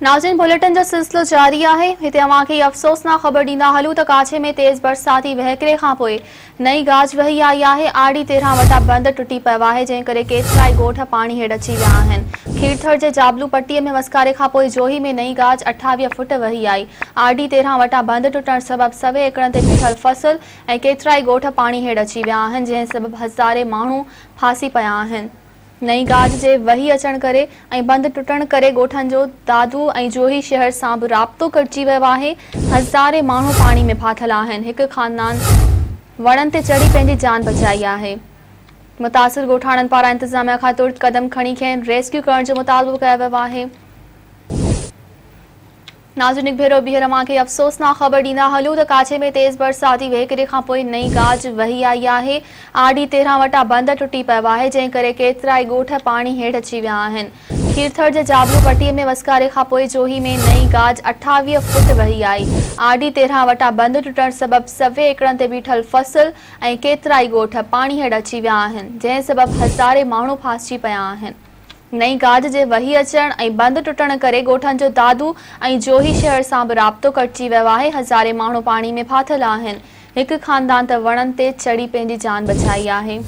नाज़रीन बुलेटिन जो सिलसिलो जारी है। हिते अवांखे अफ़सोसनाक ख़बर ॾींदा हलूं त काछे में तेज़ बरसाती वहकिरे खां पोइ नई गाज वही आई है। आड़ी 13 वटा बंद टुटी पियो है, जंहिं करे केतिराई ॻोठ पाणी हेठि अची विया आहिनि। खीरथड़ जे जाबलू पट्टीअ में वसकारे खां पोइ जोही में नई गाज 28 फुट वही आई। आड़ी 13 वटा बंद टुटण सबबि सवे एकड़नि ते बीठल फसल ऐं केतिराई ॻोठ पाणी हेठि अची विया आहिनि, जंहिं सबबि हज़ारे माण्हू फासी पिया आहिनि। नई गाज जे वही अचण करे ऐं बंद टुटण करे ॻोठनि जो दादू ऐं जोही शहर सां बि राब्तो कटिजी वियो आहे। हज़ारे माण्हू पाणी में फाथल आहिनि। हिकु ख़ानदान वणनि ते चढ़ी पंहिंजी जान बचाई आहे। मुतासिर ॻोठाणनि पारां इंतिज़ामिया खां तुर्त क़दम खणी खेनि रेस्क्यू करण जो मुतालबो कयो वियो आहे। नाज़रीन हिकु भेरो ॿीहर अवांखे अफ़सोसनाक ख़बर ॾींदा हलूं त काछे में तेज़ बरसाती वहकिरे खां पोइ नई गाज वही आई आहे। आड़ी 13 वटा बंद टुटी पियो आहे, जंहिं करे केतिराई ॻोठ पाणी हेठि अची विया आहिनि। खीरथड़ जे जाबलू पट्टीअ में वसकारे खां पोइ जोही में नई गाज 28 फुट वही आई। आड़ी 13 वटा बंद टुटण सबबि सवे एकड़नि ते बीठल फसल ऐं केतिराई ॻोठ पाणी हेठि अची विया आहिनि, जंहिं सबबि हज़ारे माण्हू फासी पिया आहिनि। नई गाज जे वही अचण ऐं बंद टुटण करे ॻोठनि जो दादू ऐं जोही शहर सां बि राब्तो कटिजी वियो आहे। हज़ारे माण्हू पाणी में फाथल आहिनि। हिकु ख़ानदान त वणनि ते चढ़ी पंहिंजी जान बचाई आहे।